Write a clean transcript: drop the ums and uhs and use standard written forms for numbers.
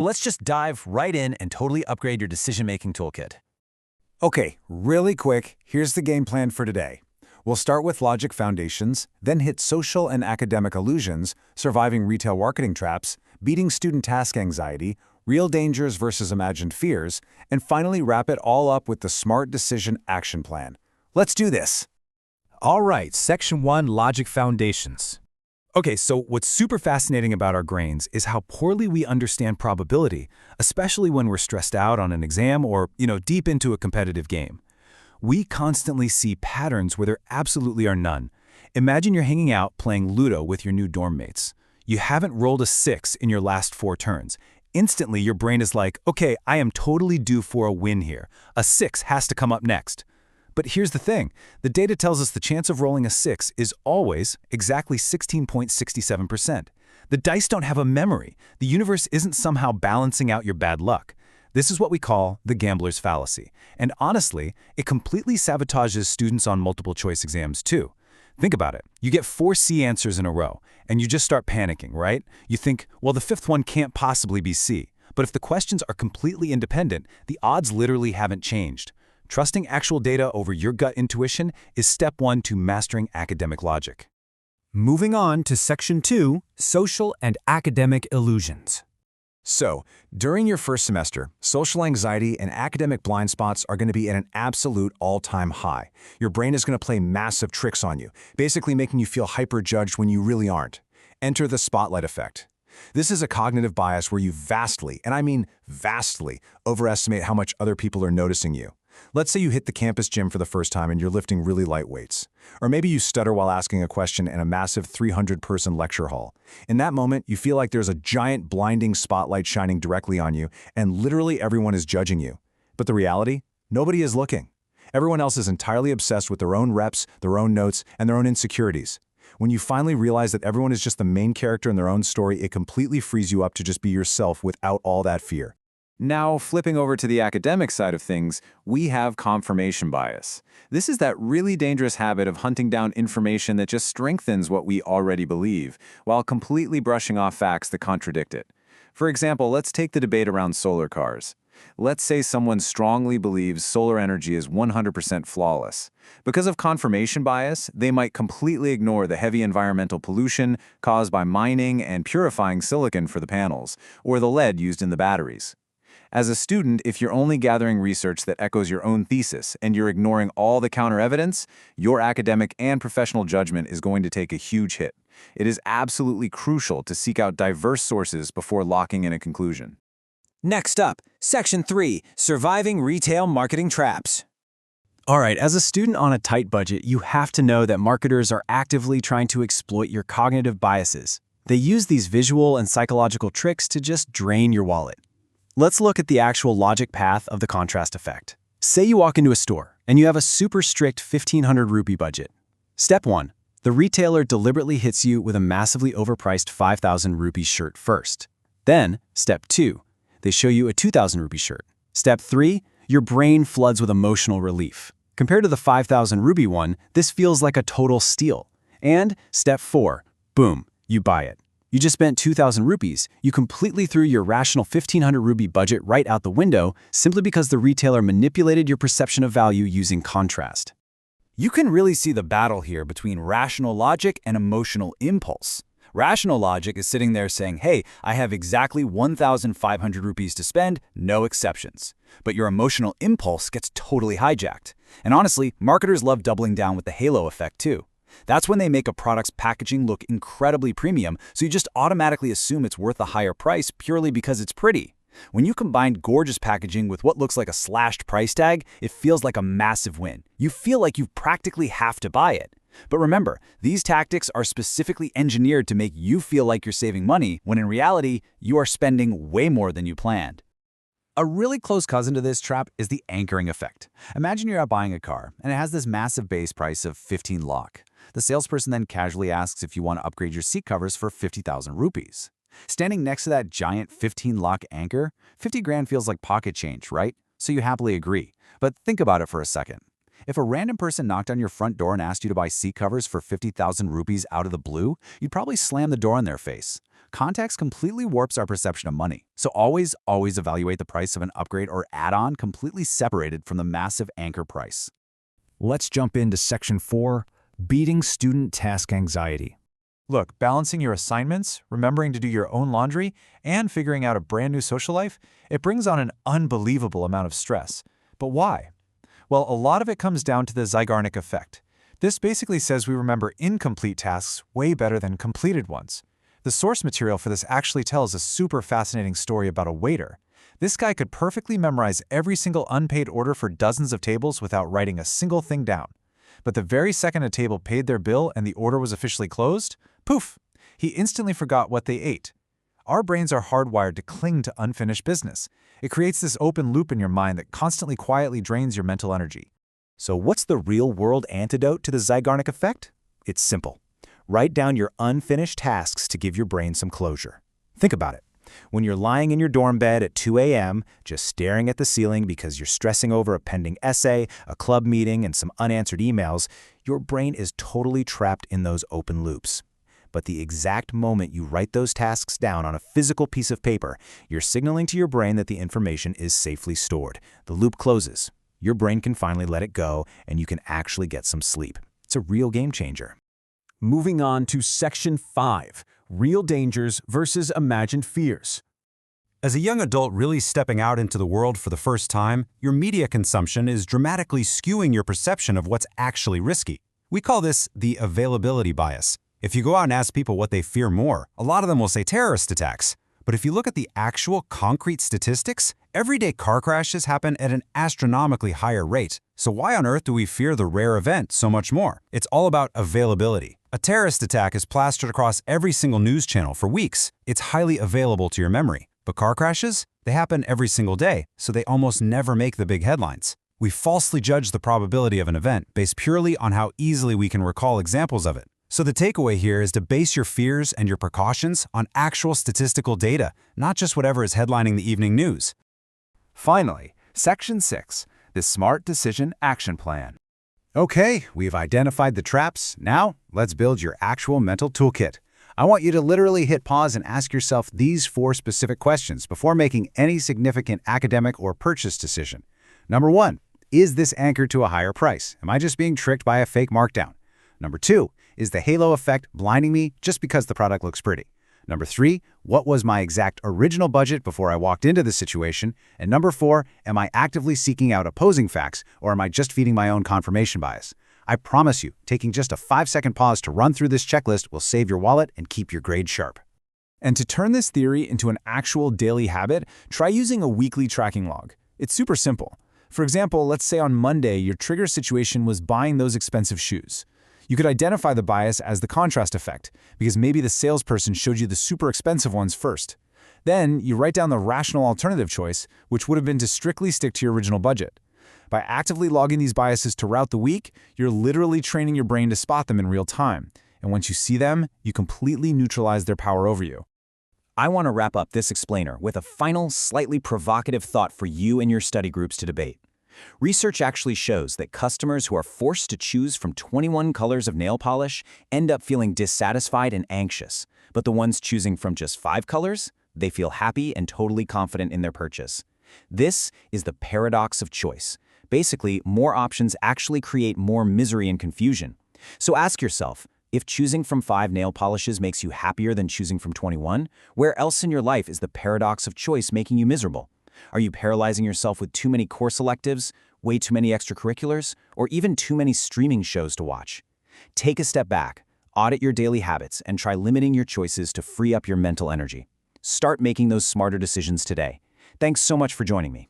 Let's just dive right in and totally upgrade your decision-making toolkit. Okay, really quick, here's the game plan for today. We'll start with logic foundations, then hit social and academic illusions, surviving retail marketing traps, beating student task anxiety, real dangers versus imagined fears, and finally wrap it all up with the smart decision action plan. Let's do this. All right, Section 1, Logic Foundations. Okay, so what's super fascinating about our brains is how poorly we understand probability, especially when we're stressed out on an exam or, deep into a competitive game. We constantly see patterns where there absolutely are none. Imagine you're hanging out playing Ludo with your new dorm mates. You haven't rolled a 6 in your last 4 turns. Instantly, your brain is like, okay, I am totally due for a win here. A 6 has to come up next. But here's the thing. The data tells us the chance of rolling a 6 is always exactly 16.67%. The dice don't have a memory. The universe isn't somehow balancing out your bad luck. This is what we call the gambler's fallacy. And honestly, it completely sabotages students on multiple choice exams too. Think about it. You get 4 C answers in a row, and you just start panicking, right? You think, well, the 5th one can't possibly be C. But if the questions are completely independent, the odds literally haven't changed. Trusting actual data over your gut intuition is step 1 to mastering academic logic. Moving on to Section 2, Social and Academic Illusions. So, during your first semester, social anxiety and academic blind spots are going to be at an absolute all-time high. Your brain is going to play massive tricks on you, basically making you feel hyper-judged when you really aren't. Enter the spotlight effect. This is a cognitive bias where you vastly, and I mean vastly, overestimate how much other people are noticing you. Let's say you hit the campus gym for the first time and you're lifting really light weights. Or maybe you stutter while asking a question in a massive 300-person lecture hall. In that moment, you feel like there's a giant blinding spotlight shining directly on you, and literally everyone is judging you. But the reality? Nobody is looking. Everyone else is entirely obsessed with their own reps, their own notes, and their own insecurities. When you finally realize that everyone is just the main character in their own story, it completely frees you up to just be yourself without all that fear. Now, flipping over to the academic side of things, we have confirmation bias. This is that really dangerous habit of hunting down information that just strengthens what we already believe, while completely brushing off facts that contradict it. For example, let's take the debate around solar cars. Let's say someone strongly believes solar energy is 100% flawless. Because of confirmation bias, they might completely ignore the heavy environmental pollution caused by mining and purifying silicon for the panels, or the lead used in the batteries. As a student, if you're only gathering research that echoes your own thesis and you're ignoring all the counter-evidence, your academic and professional judgment is going to take a huge hit. It is absolutely crucial to seek out diverse sources before locking in a conclusion. Next up, Section 3, Surviving Retail Marketing Traps. All right, as a student on a tight budget, you have to know that marketers are actively trying to exploit your cognitive biases. They use these visual and psychological tricks to just drain your wallet. Let's look at the actual logic path of the contrast effect. Say you walk into a store and you have a super strict 1,500 rupee budget. Step 1. The retailer deliberately hits you with a massively overpriced 5,000 rupee shirt first. Then, Step 2. They show you a 2,000 rupee shirt. Step 3. Your brain floods with emotional relief. Compared to the 5,000 rupee one, this feels like a total steal. And Step 4. Boom, you buy it. You just spent 2,000 rupees. You completely threw your rational 1,500 rupee budget right out the window simply because the retailer manipulated your perception of value using contrast. You can really see the battle here between rational logic and emotional impulse. Rational logic is sitting there saying, hey, I have exactly 1,500 rupees to spend, no exceptions. But your emotional impulse gets totally hijacked. And honestly, marketers love doubling down with the halo effect too. That's when they make a product's packaging look incredibly premium, so you just automatically assume it's worth a higher price purely because it's pretty. When you combine gorgeous packaging with what looks like a slashed price tag, it feels like a massive win. You feel like you practically have to buy it. But remember, these tactics are specifically engineered to make you feel like you're saving money, when in reality, you are spending way more than you planned. A really close cousin to this trap is the anchoring effect. Imagine you're out buying a car, and it has this massive base price of 15 lakh. The salesperson then casually asks if you want to upgrade your seat covers for 50,000 rupees. Standing next to that giant 15 lakh anchor, 50 grand feels like pocket change, right? So you happily agree. But think about it for a second. If a random person knocked on your front door and asked you to buy seat covers for 50,000 rupees out of the blue, you'd probably slam the door in their face. Context completely warps our perception of money. So always evaluate the price of an upgrade or add-on completely separated from the massive anchor price. Let's jump into Section 4, Beating Student Task Anxiety. Look, balancing your assignments, remembering to do your own laundry, and figuring out a brand new social life, it brings on an unbelievable amount of stress. But why? Well, a lot of it comes down to the Zeigarnik Effect. This basically says we remember incomplete tasks way better than completed ones. The source material for this actually tells a super fascinating story about a waiter. This guy could perfectly memorize every single unpaid order for dozens of tables without writing a single thing down. But the very second a table paid their bill and the order was officially closed, poof, he instantly forgot what they ate. Our brains are hardwired to cling to unfinished business. It creates this open loop in your mind that constantly quietly drains your mental energy. So what's the real-world antidote to the Zeigarnik Effect? It's simple. Write down your unfinished tasks to give your brain some closure. Think about it. When you're lying in your dorm bed at 2 a.m., just staring at the ceiling because you're stressing over a pending essay, a club meeting, and some unanswered emails, your brain is totally trapped in those open loops. But the exact moment you write those tasks down on a physical piece of paper, you're signaling to your brain that the information is safely stored. The loop closes. Your brain can finally let it go, and you can actually get some sleep. It's a real game changer. Moving on to Section 5, Real Dangers versus Imagined Fears. As a young adult really stepping out into the world for the first time, your media consumption is dramatically skewing your perception of what's actually risky. We call this the availability bias. If you go out and ask people what they fear more, a lot of them will say terrorist attacks. But if you look at the actual concrete statistics, everyday car crashes happen at an astronomically higher rate. So why on earth do we fear the rare event so much more? It's all about availability. A terrorist attack is plastered across every single news channel for weeks. It's highly available to your memory. But car crashes? They happen every single day, so they almost never make the big headlines. We falsely judge the probability of an event based purely on how easily we can recall examples of it. So the takeaway here is to base your fears and your precautions on actual statistical data, not just whatever is headlining the evening news. Finally, Section 6, the Smart Decision Action Plan. Okay, we've identified the traps. Now, let's build your actual mental toolkit. I want you to literally hit pause and ask yourself these 4 specific questions before making any significant academic or purchase decision. Number 1, is this anchored to a higher price? Am I just being tricked by a fake markdown? Number 2, is the halo effect blinding me just because the product looks pretty? Number 3, what was my exact original budget before I walked into the situation? And number 4, am I actively seeking out opposing facts, or am I just feeding my own confirmation bias? I promise you, taking just a 5-second pause to run through this checklist will save your wallet and keep your grade sharp. And to turn this theory into an actual daily habit, try using a weekly tracking log. It's super simple. For example, let's say on Monday, your trigger situation was buying those expensive shoes. You could identify the bias as the contrast effect, because maybe the salesperson showed you the super expensive ones first. Then you write down the rational alternative choice, which would have been to strictly stick to your original budget. By actively logging these biases throughout the week, you're literally training your brain to spot them in real time. And once you see them, you completely neutralize their power over you. I want to wrap up this explainer with a final, slightly provocative thought for you and your study groups to debate. Research actually shows that customers who are forced to choose from 21 colors of nail polish end up feeling dissatisfied and anxious, but the ones choosing from just 5 colors, they feel happy and totally confident in their purchase. This is the paradox of choice. Basically, more options actually create more misery and confusion. So ask yourself, if choosing from 5 nail polishes makes you happier than choosing from 21, where else in your life is the paradox of choice making you miserable? Are you paralyzing yourself with too many course electives, way too many extracurriculars, or even too many streaming shows to watch? Take a step back, audit your daily habits, and try limiting your choices to free up your mental energy. Start making those smarter decisions today. Thanks so much for joining me.